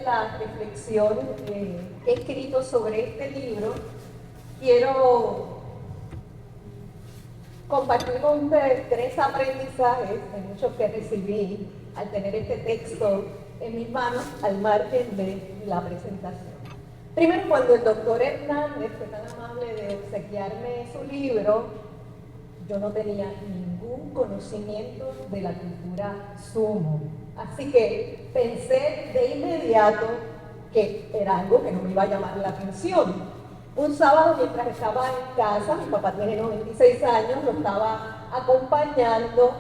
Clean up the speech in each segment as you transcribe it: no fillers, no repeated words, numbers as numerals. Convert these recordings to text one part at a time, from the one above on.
la reflexión que he escrito sobre este libro, quiero compartir con ustedes 3 aprendizajes de muchos que recibí al tener este texto en mis manos al margen de la presentación. Primero, cuando el doctor Hernández fue tan amable de obsequiarme su libro, yo no tenía ningún conocimiento de la cultura sumo. Así que pensé de inmediato que era algo que no me iba a llamar la atención. Un sábado, mientras estaba en casa, mi papá tiene 96 años, lo estaba acompañando,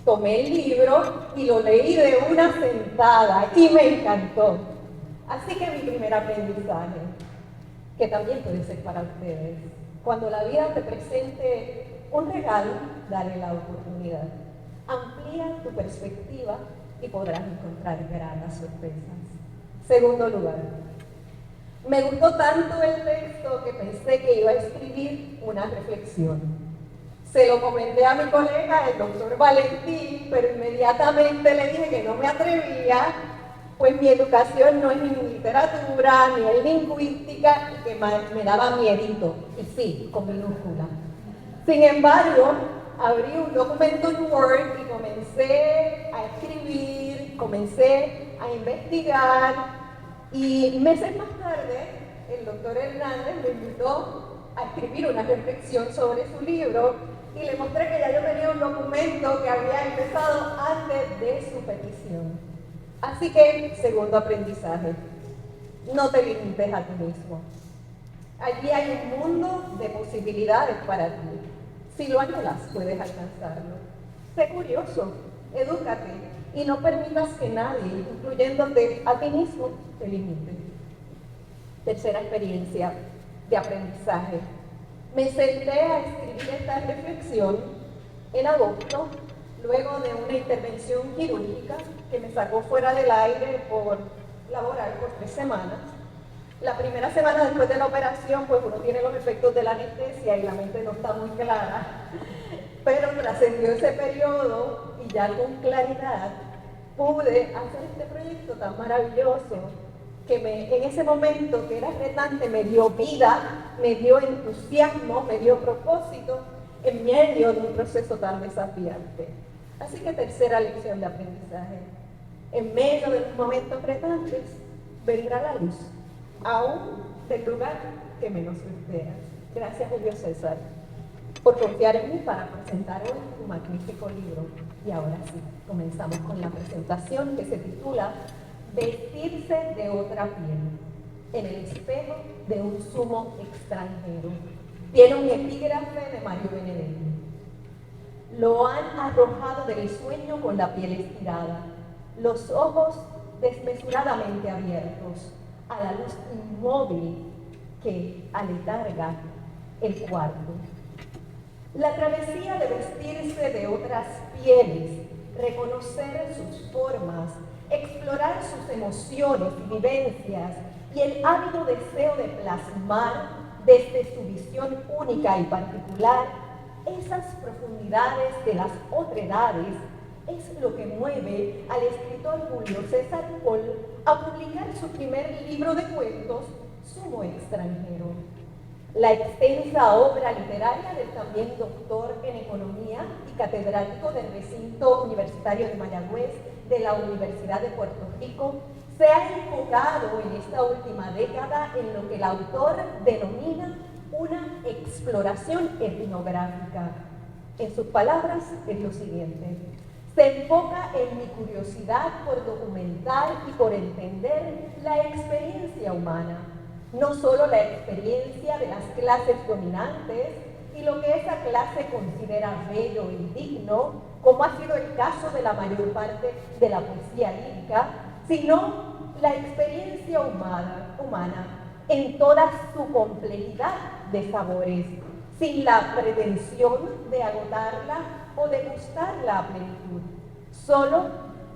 tomé el libro y lo leí de una sentada y me encantó. Así que mi primer aprendizaje, que también puede ser para ustedes, cuando la vida te presente un regalo, dale la oportunidad. Amplía tu perspectiva y podrás encontrar gratas sorpresas. Segundo lugar, me gustó tanto el texto que pensé que iba a escribir una reflexión. Se lo comenté a mi colega, el doctor Valentín, pero inmediatamente le dije que no me atrevía, pues mi educación no es ni en literatura, ni en lingüística, y que me daba miedito, y sí, con minúscula. Sin embargo, abrí un documento en Word y comencé a escribir, comencé a investigar, y meses más tarde, el doctor Hernández me invitó a escribir una reflexión sobre su libro y le mostré que ya yo tenía un documento que había empezado antes de su petición. Así que, segundo aprendizaje, no te limites a ti mismo. Allí hay un mundo de posibilidades para ti. Si lo anhelas, puedes alcanzarlo. Sé curioso, edúcate y no permitas que nadie, incluyéndote a ti mismo, te limite. Tercera experiencia de aprendizaje. Me senté a escribir esta reflexión en agosto, luego de una intervención quirúrgica que me sacó fuera del aire por laboral por 3 semanas. La primera semana después de la operación, pues uno tiene los efectos de la anestesia y la mente no está muy clara, pero trascendió ese periodo y ya con claridad pude hacer este proyecto tan maravilloso que en ese momento que era retante me dio vida, me dio entusiasmo, me dio propósito en medio de un proceso tan desafiante. Así que tercera lección de aprendizaje. En medio de los momentos retantes vendrá la luz, aún del lugar que menos lo esperas. Gracias, Julio César, por confiar en mí para presentar hoy tu magnífico libro. Y ahora sí, comenzamos con la presentación que se titula Vestirse de otra piel, en el espejo de un sumo extranjero. Tiene un epígrafe de Mario Benedetti. Lo han arrojado del sueño con la piel estirada, los ojos desmesuradamente abiertos a la luz inmóvil que aletarga el cuarto. La travesía de vestirse de otras pieles, reconocer sus formas, explorar sus emociones y vivencias y el ávido deseo de plasmar desde su visión única y particular esas profundidades de las otredades es lo que mueve al escritor Julio César Coll a publicar su primer libro de cuentos, Sumo extranjero. La extensa obra literaria del también doctor en economía y catedrático del recinto universitario de Mayagüez de la Universidad de Puerto Rico se ha enfocado en esta última década en lo que el autor denomina una exploración etnográfica. En sus palabras es lo siguiente: se enfoca en mi curiosidad por documentar y por entender la experiencia humana, no solo la experiencia de las clases dominantes y lo que esa clase considera bello y digno, como ha sido el caso de la mayor parte de la poesía lírica, sino la experiencia humana en toda su complejidad de sabores, sin la pretensión de agotarla o de gustarla a plenitud, solo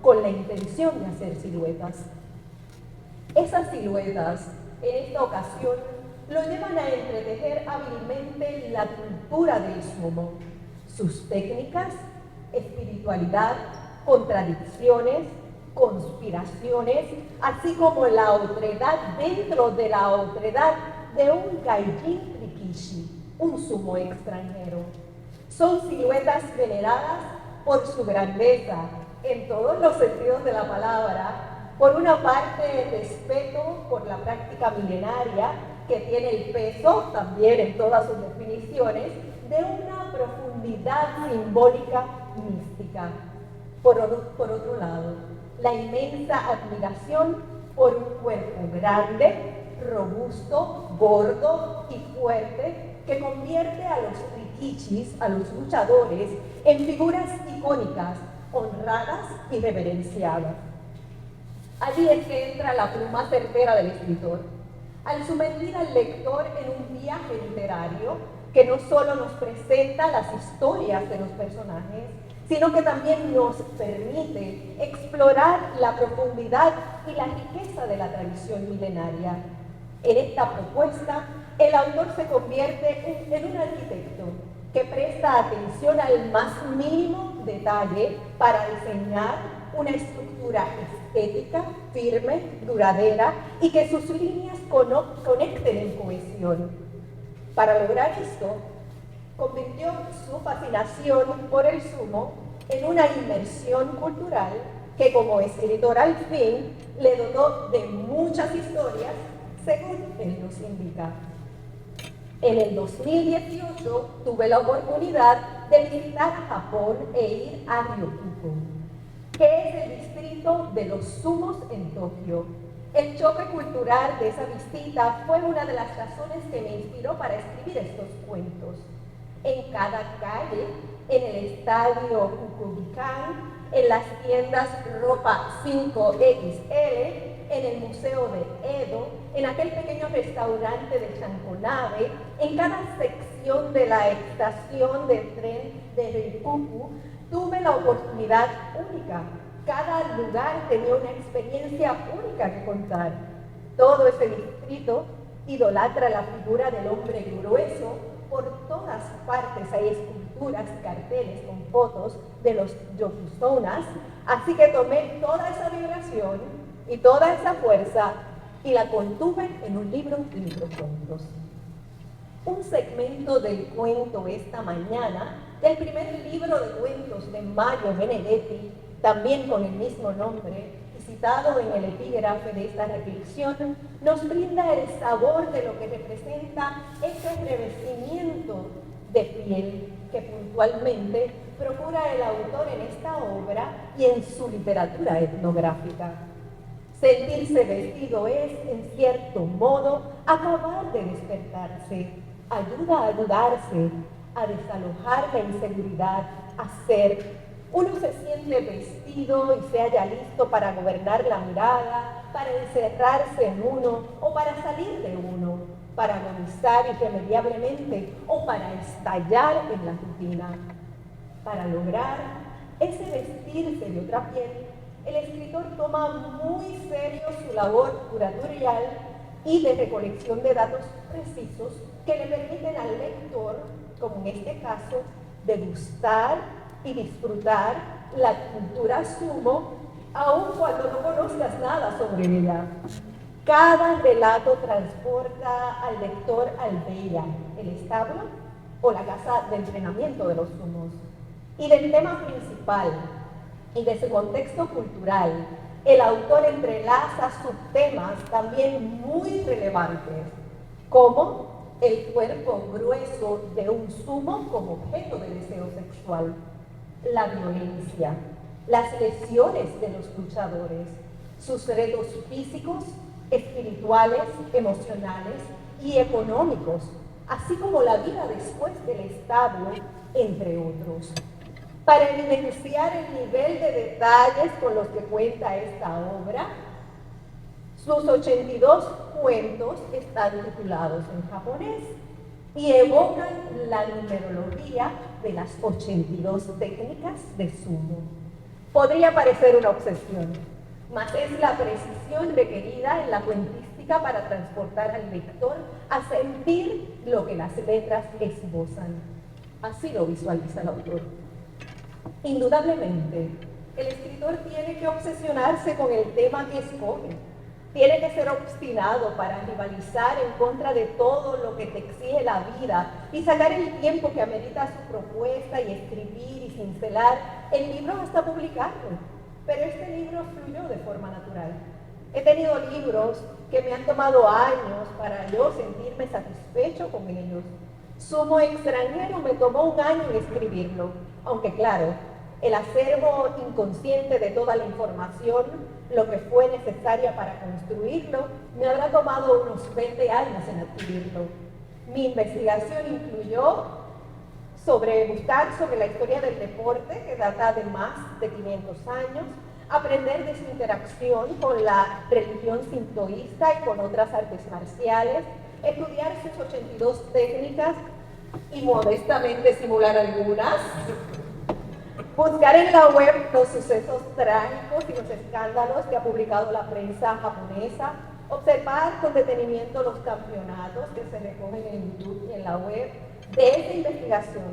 con la intención de hacer siluetas. Esas siluetas, en esta ocasión, lo llevan a entretejer hábilmente la cultura del sumo, sus técnicas, espiritualidad, contradicciones, conspiraciones, así como la otredad dentro de la otredad de un gaijin rikishi, un sumo extranjero. Son siluetas veneradas por su grandeza, en todos los sentidos de la palabra, por una parte respeto por la práctica milenaria que tiene el peso, también en todas sus definiciones, de una profundidad simbólica mística. Por otro lado, la inmensa admiración por un cuerpo grande, robusto, gordo y fuerte que convierte a los rikishis, a los luchadores, en figuras icónicas, honradas y reverenciadas. Allí es que entra la pluma certera del escritor, al sumergir al lector en un viaje literario que no solo nos presenta las historias de los personajes, sino que también nos permite explorar la profundidad y la riqueza de la tradición milenaria. En esta propuesta, el autor se convierte en un arquitecto que presta atención al más mínimo detalle para diseñar una estructura estética, firme, duradera y que sus líneas conecten en cohesión. Para lograr esto, convirtió su fascinación por el sumo en una inmersión cultural que como escritor al fin le dotó de muchas historias, según él nos indica. En el 2018 tuve la oportunidad de visitar Japón e ir a Ryokuko, que es el distrito de los sumos en Tokio. El choque cultural de esa visita fue una de las razones que me inspiró para escribir estos cuentos. En cada calle, en el estadio Kukugikan, en las tiendas ropa 5XL, en el museo de Edo, en aquel pequeño restaurante de Chankonabe, en cada sección de la estación del tren de Ryokuko, tuve la oportunidad única. Cada lugar tenía una experiencia única que contar. Todo ese distrito idolatra la figura del hombre grueso. Por todas partes hay esculturas y carteles con fotos de los yokuzonas, así que tomé toda esa vibración y toda esa fuerza y la contuve en un libro de microcuentos. Un segmento del cuento esta mañana, del primer libro de cuentos de Mario Benedetti, también con el mismo nombre, y citado en el epígrafe de esta reflexión, nos brinda el sabor de lo que representa ese revestimiento de piel que puntualmente procura el autor en esta obra y en su literatura etnográfica. Sentirse vestido es, en cierto modo, acabar de despertarse, ayuda a ayudarse, a desalojar la inseguridad, a ser. Uno se siente vestido y se halla listo para gobernar la mirada, para encerrarse en uno o para salir de uno, para agonizar irremediablemente o para estallar en la rutina. Para lograr ese vestirse de otra piel, el escritor toma muy serio su labor curatorial y de recolección de datos precisos que le permiten al lector, como en este caso, degustar y disfrutar la cultura sumo, aun cuando no conozcas nada sobre ella. Cada relato transporta al lector al Beira, el establo o la casa de entrenamiento de los sumos. Y del tema principal y de su contexto cultural, el autor entrelaza subtemas también muy relevantes, como el cuerpo grueso de un sumo como objeto de deseo sexual, la violencia, las lesiones de los luchadores, sus retos físicos, espirituales, emocionales y económicos, así como la vida después del establo, entre otros. Para evidenciar el nivel de detalles con los que cuenta esta obra, sus 82 cuentos están titulados en japonés y evocan la numerología de las 82 técnicas de sumo. Podría parecer una obsesión, mas es la precisión requerida en la cuentística para transportar al lector a sentir lo que las letras esbozan. Así lo visualiza el autor. Indudablemente, El escritor tiene que obsesionarse con el tema que escoge. Tiene que ser obstinado para rivalizar en contra de todo lo que te exige la vida y sacar el tiempo que amerita su propuesta y escribir y cincelar el libro hasta publicarlo. Pero este libro fluyó de forma natural. He tenido libros que me han tomado años para yo sentirme satisfecho con ellos. Sumo extranjero me tomó un año en escribirlo, aunque claro, el acervo inconsciente de toda la información, lo que fue necesaria para construirlo, me habrá tomado unos 20 años en adquirirlo. Mi investigación incluyó buscar sobre la historia del deporte, que data de más de 500 años, aprender de su interacción con la religión sintoísta y con otras artes marciales, estudiar sus 82 técnicas y modestamente simular algunas, buscar en la web los sucesos trágicos y los escándalos que ha publicado la prensa japonesa, observar con detenimiento los campeonatos que se recogen en YouTube y en la web. De esta investigación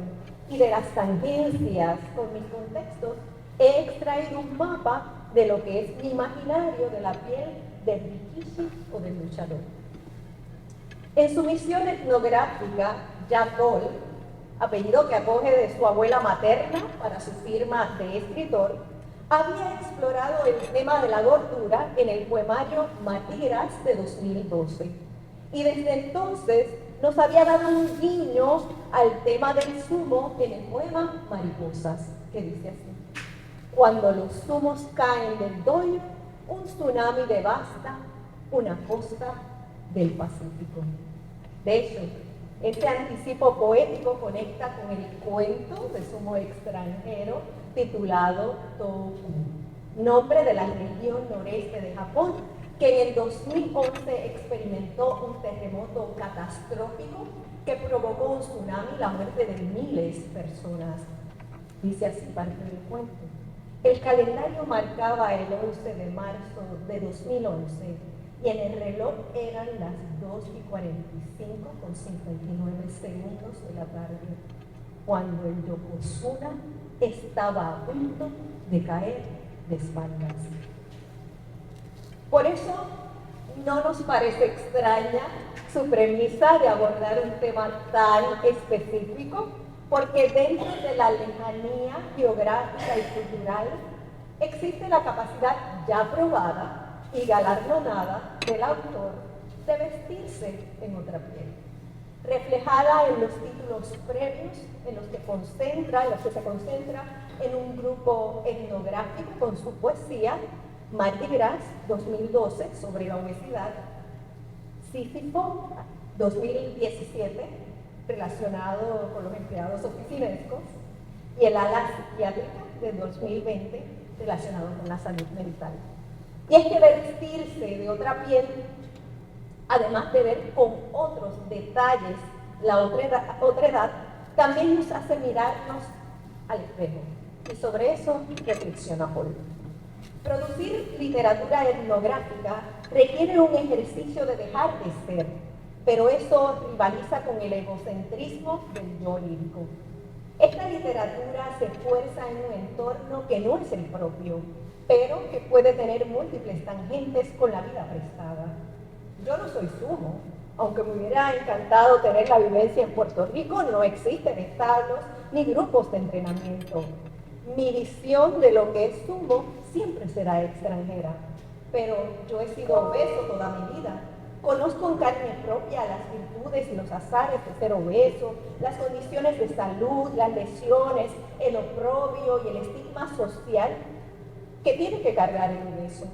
y de las tangencias con mis contextos, he extraído un mapa de lo que es mi imaginario de la piel del rikishi o del luchador. En su misión etnográfica, Jack Gold, apellido que acoge de su abuela materna para su firma de escritor, había explorado el tema de la gordura en el poemario Matiras de 2012. Y desde entonces nos había dado un guiño al tema del sumo en el poema Mariposas, que dice así: cuando los sumos caen del doyo, un tsunami devasta una costa del Pacífico. De hecho, este anticipo poético conecta con el cuento de sumo extranjero titulado Toku, nombre de la región noreste de Japón, que en el 2011 experimentó un terremoto catastrófico que provocó un tsunami y la muerte de miles de personas. Dice así parte del cuento. El calendario marcaba el 11 de marzo de 2011 y en el reloj eran las 2:45 con 59 segundos de la tarde, cuando el Yokozuna estaba a punto de caer de espaldas. Por eso no nos parece extraña su premisa de abordar un tema tan específico, porque dentro de la lejanía geográfica y cultural existe la capacidad ya probada y galardonada del autor de vestirse en otra piel, reflejada en los títulos previos en los que se concentra en un grupo etnográfico con su poesía, Mardi Gras 2012 sobre la obesidad, Sísifo 2017 relacionado con los empleados oficinescos y el ala psiquiátrica de 2020 relacionado con la salud mental. Y es que vestirse de otra piel, además de ver con otros detalles la otra edad, también nos hace mirarnos al espejo. Y sobre eso reflexiona Paul. Producir literatura etnográfica requiere un ejercicio de dejar de ser, pero eso rivaliza con el egocentrismo del yo lírico. Esta literatura se esfuerza en un entorno que no es el propio, pero que puede tener múltiples tangentes con la vida prestada. Yo no soy sumo, aunque me hubiera encantado tener la vivencia en Puerto Rico, no existen establos ni grupos de entrenamiento. Mi visión de lo que es sumo siempre será extranjera, pero yo he sido obeso toda mi vida. Conozco en carne propia las virtudes y los azares de ser obeso, las condiciones de salud, las lesiones, el oprobio y el estigma social que tiene que cargar el obeso.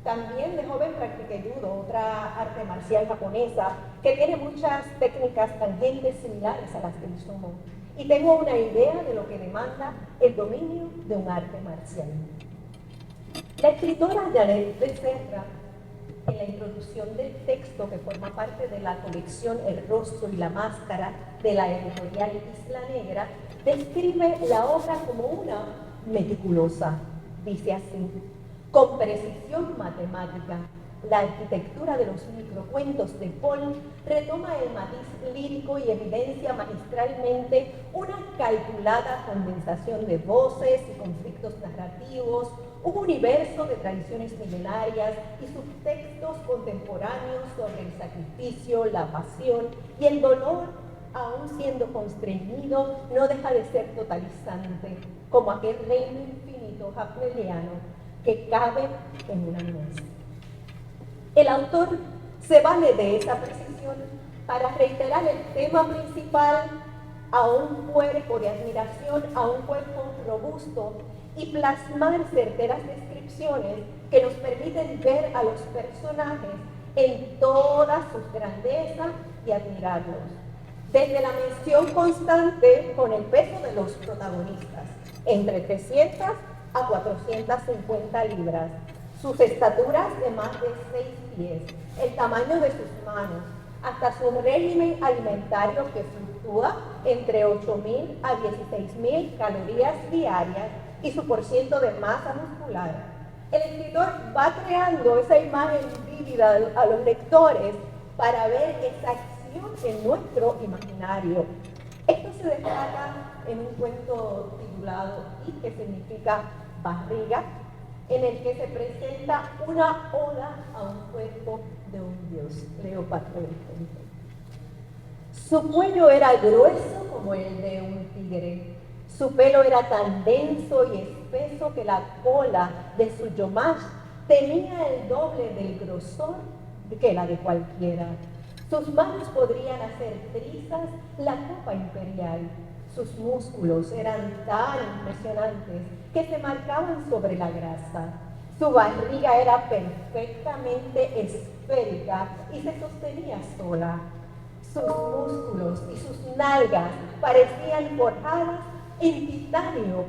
También de joven practiqué judo, otra arte marcial japonesa, que tiene muchas técnicas tangentes similares a las del sumo. Y tengo una idea de lo que demanda el dominio de un arte marcial. La escritora Janet Becerra, en la introducción del texto que forma parte de la colección El rostro y la máscara de la editorial Isla Negra, describe la obra como una meticulosa, dice así, con precisión matemática, La arquitectura de los microcuentos de Pohl retoma el matiz lírico y evidencia magistralmente una calculada condensación de voces y conflictos narrativos, un universo de tradiciones milenarias y subtextos contemporáneos sobre el sacrificio, la pasión y el dolor, aún siendo constreñido, no deja de ser totalizante, como aquel reino infinito hafneriano que cabe en una nuez. El autor se vale de esa precisión para reiterar el tema principal a un cuerpo de admiración, a un cuerpo robusto y plasmar certeras descripciones que nos permiten ver a los personajes en todas sus grandezas y admirarlos. Desde la mención constante con el peso de los protagonistas, entre 300 a 450 libras, sus estaturas de más de 6 pies, el tamaño de sus manos, hasta su régimen alimentario que fluctúa entre 8.000 a 16.000 calorías diarias y su porciento de masa muscular. El escritor va creando esa imagen vívida a los lectores para ver esa acción en nuestro imaginario. Esto se destaca en un cuento titulado "Y", que significa barriga, en el que se presenta una oda a un cuerpo de un dios. Leo parte del cuento. Su cuello era grueso como el de un tigre. Su pelo era tan denso y espeso que la cola de su yomash tenía el doble del grosor que la de cualquiera. Sus manos podrían hacer trizas la copa imperial. Sus músculos eran tan impresionantes que se marcaban sobre la grasa. Su barriga era perfectamente esférica y se sostenía sola. Sus músculos y sus nalgas parecían forjadas en titanio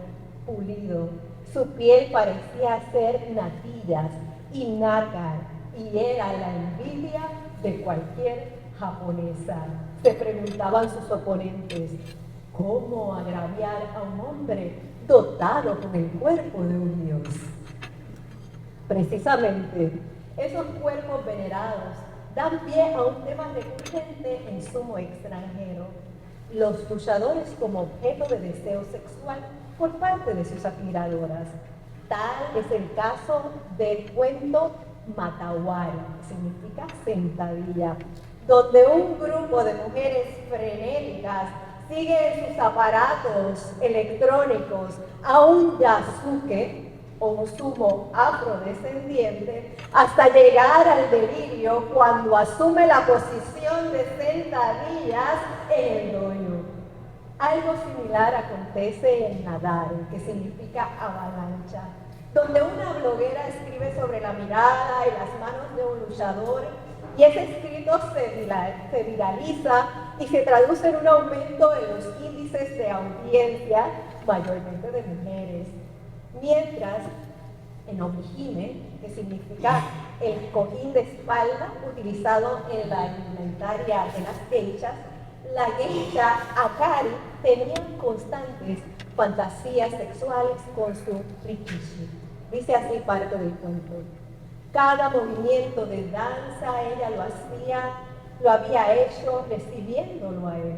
pulido. Su piel parecía ser natillas y nácar y era la envidia de cualquier japonesa. Se preguntaban sus oponentes: ¿cómo agraviar a un hombre dotado con el cuerpo de un dios? Precisamente, esos cuerpos venerados dan pie a un tema recurrente en sumo extranjero: los luchadores como objeto de deseo sexual por parte de sus admiradoras. Tal es el caso del cuento Matawari, que significa sentadilla, donde un grupo de mujeres frenéticas sigue en sus aparatos electrónicos a un yasuke o un sumo afrodescendiente hasta llegar al delirio cuando asume la posición de sentadillas en el dojo. Algo similar acontece en Nadar, que significa avalancha, donde una bloguera escribe sobre la mirada y las manos de un luchador, y ese escrito se viraliza y se traduce en un aumento en los índices de audiencia, mayormente de mujeres. Mientras, en Omihime, que significa el cojín de espalda utilizado en la indumentaria de las geishas, la geisha Akari tenía constantes fantasías sexuales con su rikishi. Dice así parte del cuento: cada movimiento de danza ella lo había hecho recibiéndolo a él.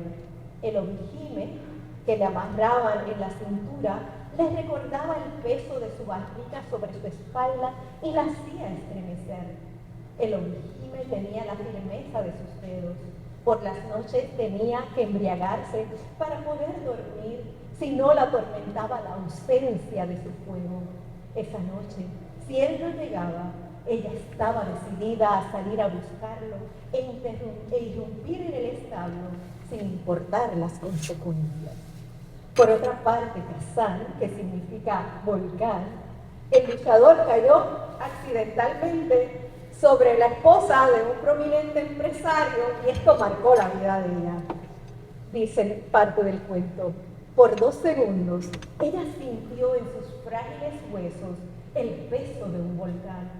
El omihime que le amarraban en la cintura le recordaba el peso de su barriga sobre su espalda y la hacía estremecer. El omihime tenía la firmeza de sus dedos. Por las noches tenía que embriagarse para poder dormir, si no la atormentaba la ausencia de su fuego. Esa noche, si él no llegaba, ella estaba decidida a salir a buscarlo e irrumpir en el establo sin importar las consecuencias. Por otra parte, Kazan, que significa volcán, el luchador cayó accidentalmente sobre la esposa de un prominente empresario y esto marcó la vida de ella. Dice parte del cuento: por 2 segundos, ella sintió en sus frágiles huesos el peso de un volcán,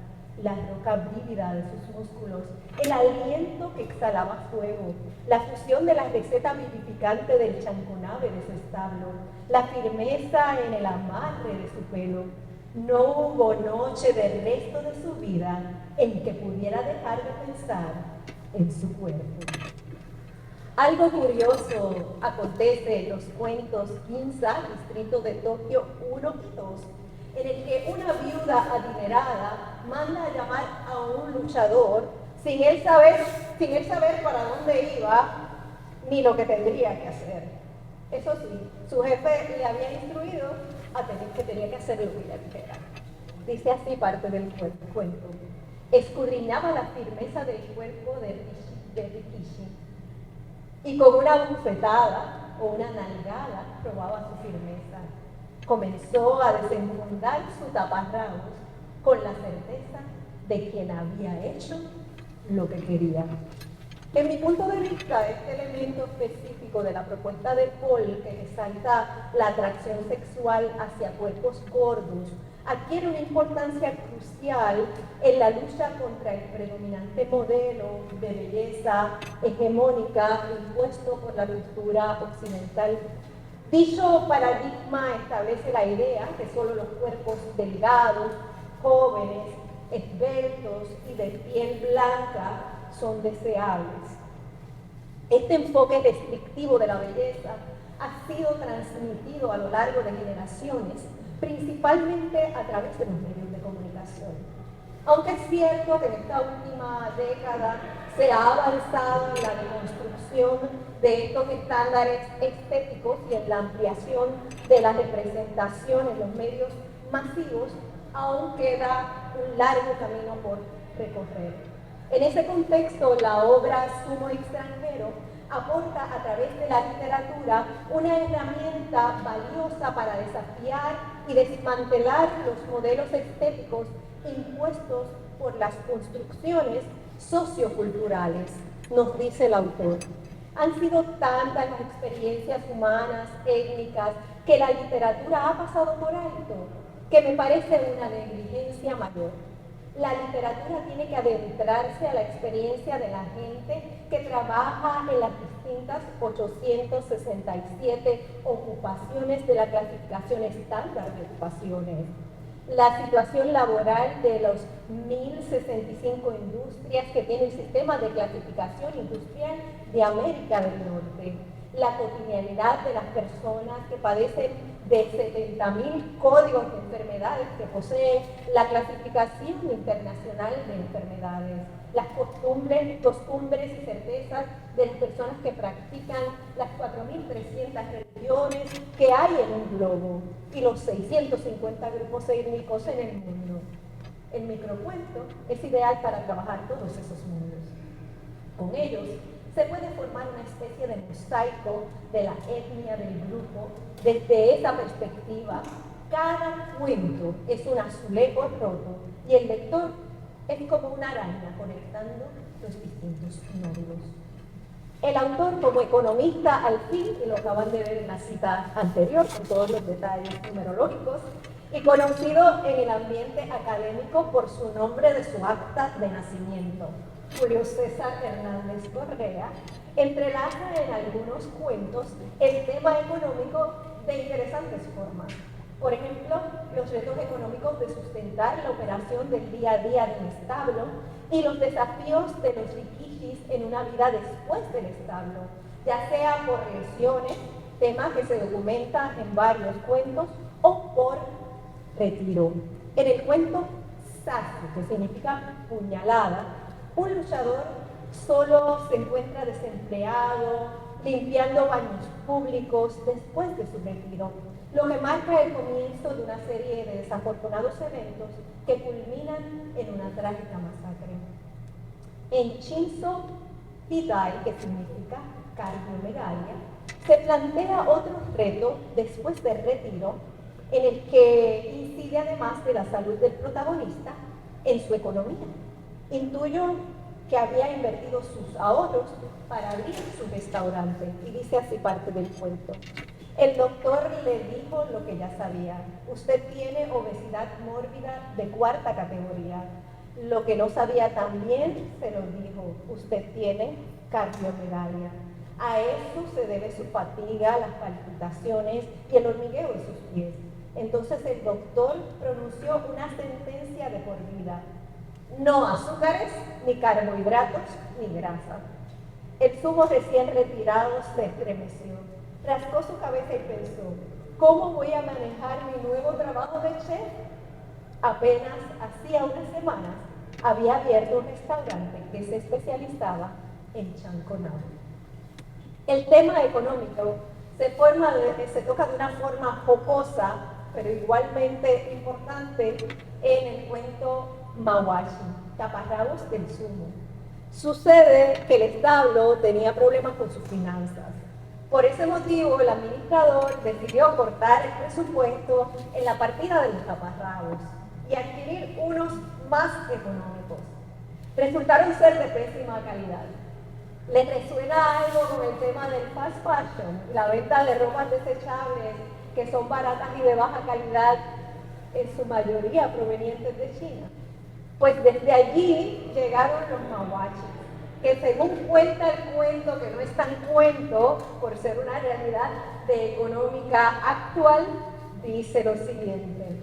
la roca vívida de sus músculos, el aliento que exhalaba fuego, la fusión de la receta vivificante del chanconabe de su establo, la firmeza en el amarre de su pelo. No hubo noche del resto de su vida en que pudiera dejar de pensar en su cuerpo. Algo curioso acontece en los cuentos Ginza, distrito de Tokio 1 y 2, en el que una viuda adinerada manda a llamar a un luchador sin él saber para dónde iba ni lo que tendría que hacer. Eso sí, su jefe le había instruido que tenía que hacer lo que ella dijera. Dice así parte del cuento. Escudriñaba la firmeza del cuerpo de Rikishi y con una bufetada o una nalgada probaba su firmeza. Comenzó a desenfundar su taparrabos con la certeza de quien había hecho lo que quería. En mi punto de vista, este elemento específico de la propuesta de Paul, que resalta la atracción sexual hacia cuerpos gordos, adquiere una importancia crucial en la lucha contra el predominante modelo de belleza hegemónica impuesto por la cultura occidental. Dicho paradigma establece la idea que solo los cuerpos delgados, jóvenes, esbeltos y de piel blanca son deseables. Este enfoque restrictivo de la belleza ha sido transmitido a lo largo de generaciones, principalmente a través de los medios de comunicación. Aunque es cierto que en esta última década se ha avanzado en la deconstrucción de estos estándares estéticos y en la ampliación de la representación en los medios masivos, aún queda un largo camino por recorrer. En ese contexto, la obra Sumo Extranjero aporta a través de la literatura una herramienta valiosa para desafiar y desmantelar los modelos estéticos impuestos por las construcciones socioculturales, nos dice el autor. Han sido tantas las experiencias humanas, étnicas, que la literatura ha pasado por alto, que me parece una negligencia mayor. La literatura tiene que adentrarse a la experiencia de la gente que trabaja en las distintas 867 ocupaciones de la clasificación estándar de ocupaciones. La situación laboral de los 1065 industrias que tiene el sistema de clasificación industrial de América del Norte. La cotidianidad de las personas que padecen de 70.000 códigos de enfermedades que posee la clasificación internacional de enfermedades, las costumbres y certezas de las personas que practican las 4.300 religiones que hay en un globo y los 650 grupos étnicos en el mundo. El microcuento es ideal para trabajar todos esos mundos. Con ellos se puede formar una especie de mosaico de la etnia del grupo. Desde esa perspectiva, cada cuento es un azulejo roto y el lector es como una araña conectando los distintos nódulos. El autor, como economista, al fin, y lo acaban de ver en la cita anterior, con todos los detalles numerológicos, y conocido en el ambiente académico por su nombre de su acta de nacimiento, Julio César Hernández Correa, entrelaza en algunos cuentos el tema económico de interesantes formas. Por ejemplo, los retos económicos de sustentar la operación del día a día de un establo y los desafíos de los rikishis en una vida después del establo, ya sea por lesiones, tema que se documenta en varios cuentos, o por retiro. En el cuento Sasu, que significa puñalada, un luchador solo se encuentra desempleado, limpiando baños públicos después de su retiro, lo que marca el comienzo de una serie de desafortunados eventos que culminan en una trágica masacre. En Shinzo Hidai, que significa cardiomegalia, se plantea otro reto después del retiro, en el que incide además de la salud del protagonista en su economía. Intuyo que había invertido sus ahorros para abrir su restaurante, y dice así parte del cuento. El doctor le dijo lo que ya sabía: usted tiene obesidad mórbida de 4ª categoría. Lo que no sabía también se lo dijo: usted tiene cardiomegalia. A eso se debe su fatiga, las palpitaciones y el hormigueo de sus pies. Entonces el doctor pronunció una sentencia de por vida. No azúcares, ni carbohidratos, ni grasa. El sumo recién retirado se estremeció, rascó su cabeza y pensó, ¿cómo voy a manejar mi nuevo trabajo de chef? Apenas hacía unas semanas había abierto un restaurante que se especializaba en chanconao. El tema económico se toca de una forma jocosa, pero igualmente importante en el cuento Mahuachi, Taparrabos del Sumo. Sucede que el establo tenía problemas con sus finanzas. Por ese motivo, el administrador decidió cortar el presupuesto en la partida de los taparrabos y adquirir unos más económicos. Resultaron ser de pésima calidad. ¿Les resuena algo con el tema del fast fashion? La venta de ropas desechables que son baratas y de baja calidad, en su mayoría provenientes de China. Pues desde allí llegaron los mahuachis, que según cuenta el cuento, que no es tan cuento por ser una realidad de económica actual, dice lo siguiente: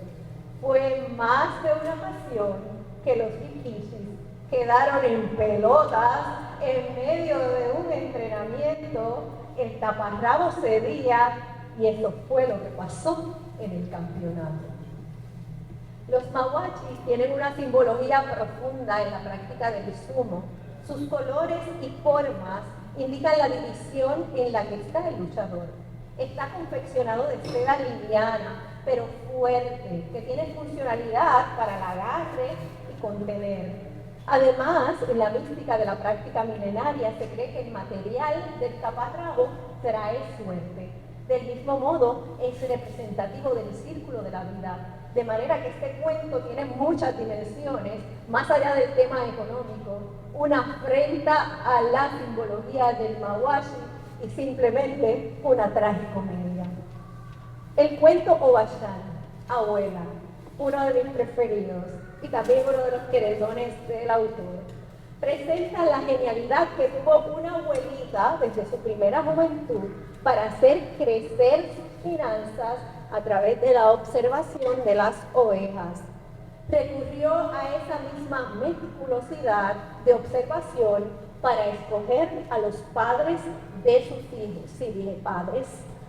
fue más de una ocasión que los difíciles quedaron en pelotas en medio de un entrenamiento, el taparrabo cedía y eso fue lo que pasó en el campeonato. Los mahuachis tienen una simbología profunda en la práctica del sumo. Sus colores y formas indican la división en la que está el luchador. Está confeccionado de seda liviana, pero fuerte, que tiene funcionalidad para el agarre y contener. Además, en la mística de la práctica milenaria se cree que el material del taparrabo trae suerte. Del mismo modo, es representativo del círculo de la vida, de manera que este cuento tiene muchas dimensiones, más allá del tema económico, una afrenta a la simbología del mahuachi y simplemente una tragicomedia. El cuento Obashán, Abuela, uno de mis preferidos y también uno de los queredones del autor, presenta la genialidad que tuvo una abuelita desde su primera juventud para hacer crecer sus finanzas a través de la observación de las ovejas. Recurrió a esa misma meticulosidad de observación para escoger a los padres de sus hijos, sí, dije padres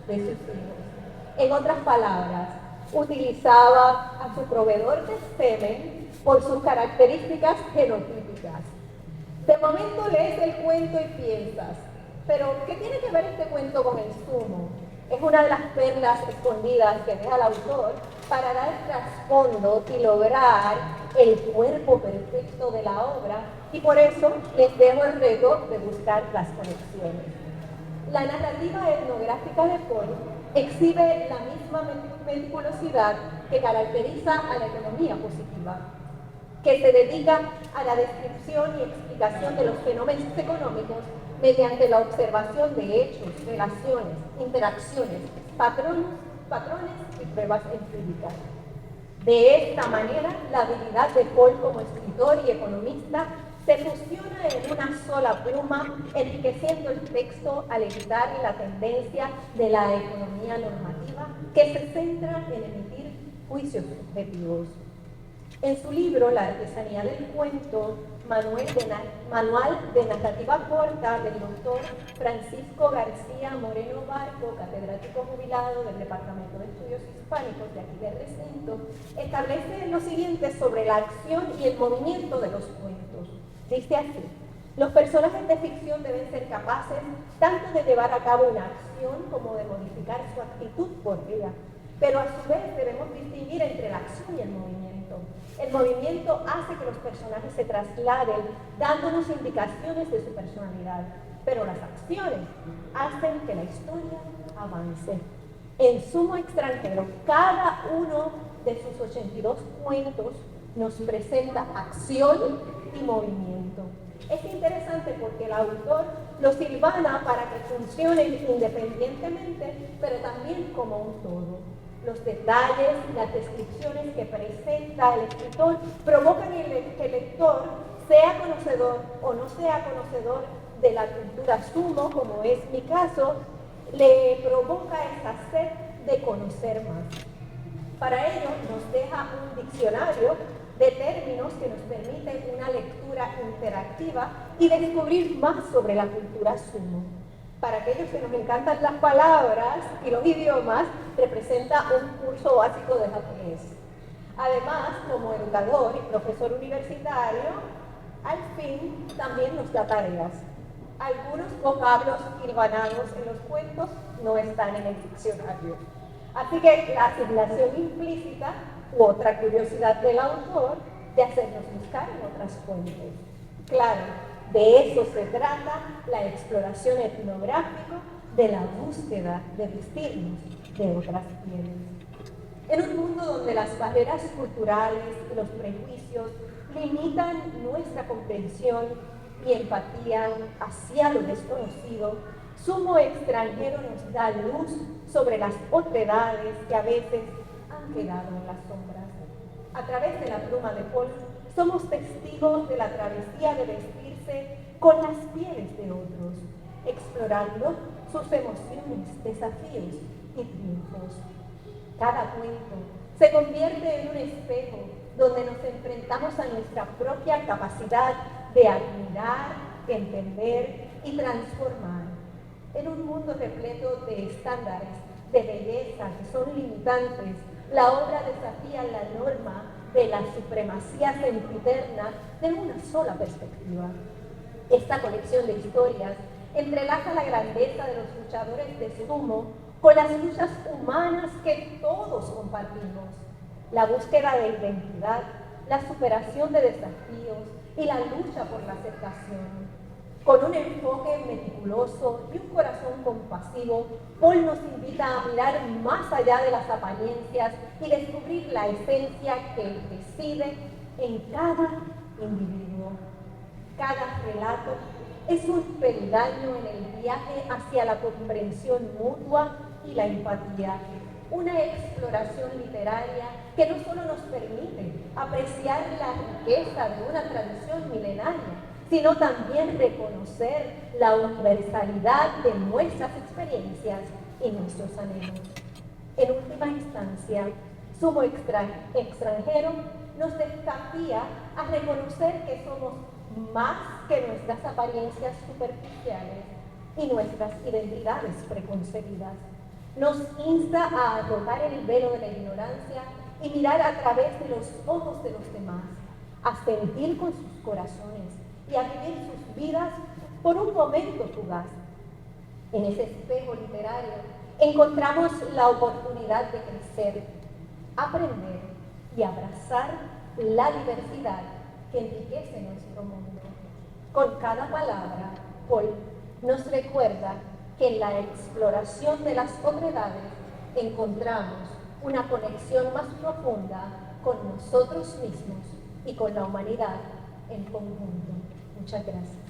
de sus hijos. En otras palabras, utilizaba a su proveedor de semen por sus características genotípicas. De momento lees el cuento y piensas, pero ¿qué tiene que ver este cuento con el sumo? Es una de las perlas escondidas que deja el autor para dar trasfondo y lograr el cuerpo perfecto de la obra, y por eso les dejo el reto de buscar las conexiones. La narrativa etnográfica de Paul exhibe la misma meticulosidad que caracteriza a la economía positiva, que se dedica a la descripción y explicación de los fenómenos económicos mediante la observación de hechos, relaciones, interacciones, patrones y pruebas empíricas. De esta manera, la habilidad de Paul como escritor y economista se fusiona en una sola pluma, enriqueciendo el texto al evitar la tendencia de la economía normativa que se centra en emitir juicios subjetivos. En su libro, La artesanía del cuento, Manual de narrativa corta del doctor Francisco García Moreno Barco, catedrático jubilado del Departamento de Estudios Hispánicos de aquí del recinto, establece lo siguiente sobre la acción y el movimiento de los cuentos. Dice así: los personajes de ficción deben ser capaces tanto de llevar a cabo una acción como de modificar su actitud por ella, pero a su vez debemos distinguir entre la acción y el movimiento. El movimiento hace que los personajes se trasladen, dándonos indicaciones de su personalidad, pero las acciones hacen que la historia avance. En Sumo Extranjero, cada uno de sus 82 cuentos nos presenta acción y movimiento. Es interesante porque el autor los hilvana para que funcionen independientemente, pero también como un todo. Los detalles, las descripciones que presenta el escritor provocan que el lector, sea conocedor o no sea conocedor de la cultura sumo, como es mi caso, le provoca esa sed de conocer más. Para ello nos deja un diccionario de términos que nos permite una lectura interactiva y descubrir más sobre la cultura sumo. Para aquellos que nos encantan las palabras y los idiomas, representa un curso básico de japonés. Además, como educador y profesor universitario, al fin también nos da tareas. Algunos vocablos hilvanados en los cuentos no están en el diccionario. Así que la asignación implícita u otra curiosidad del autor de hacernos buscar en otras fuentes. Claro, de eso se trata la exploración etnográfica de la búsqueda de vestirnos de otras pieles. En un mundo donde las barreras culturales y los prejuicios limitan nuestra comprensión y empatía hacia lo desconocido, Sumo Extranjero nos da luz sobre las otredades que a veces han quedado en las sombras. A través de la pluma de Paul, somos testigos de la travesía de vestirse con las pieles de otros, explorando sus emociones, desafíos y triunfos. Cada cuento se convierte en un espejo donde nos enfrentamos a nuestra propia capacidad de admirar, entender y transformar. En un mundo repleto de estándares de belleza que son limitantes, la obra desafía la norma de la supremacía sempiterna de una sola perspectiva. Esta colección de historias entrelaza la grandeza de los luchadores de sumo con las luchas humanas que todos compartimos. La búsqueda de identidad, la superación de desafíos y la lucha por la aceptación. Con un enfoque meticuloso y un corazón compasivo, Paul nos invita a mirar más allá de las apariencias y descubrir la esencia que reside en cada individuo. Cada relato es un peldaño en el viaje hacia la comprensión mutua y la empatía. Una exploración literaria que no solo nos permite apreciar la riqueza de una tradición milenaria, sino también reconocer la universalidad de nuestras experiencias y nuestros anhelos. En última instancia, Sumo Extranjero nos desafía a reconocer que somos más que nuestras apariencias superficiales y nuestras identidades preconcebidas. Nos insta a arrojar el velo de la ignorancia y mirar a través de los ojos de los demás, a sentir con sus corazones y a vivir sus vidas por un momento fugaz. En ese espejo literario encontramos la oportunidad de crecer, aprender y abrazar la diversidad que enriquece nuestro mundo. Con cada palabra, Paul nos recuerda que en la exploración de las otredades encontramos una conexión más profunda con nosotros mismos y con la humanidad en conjunto. Muchas gracias.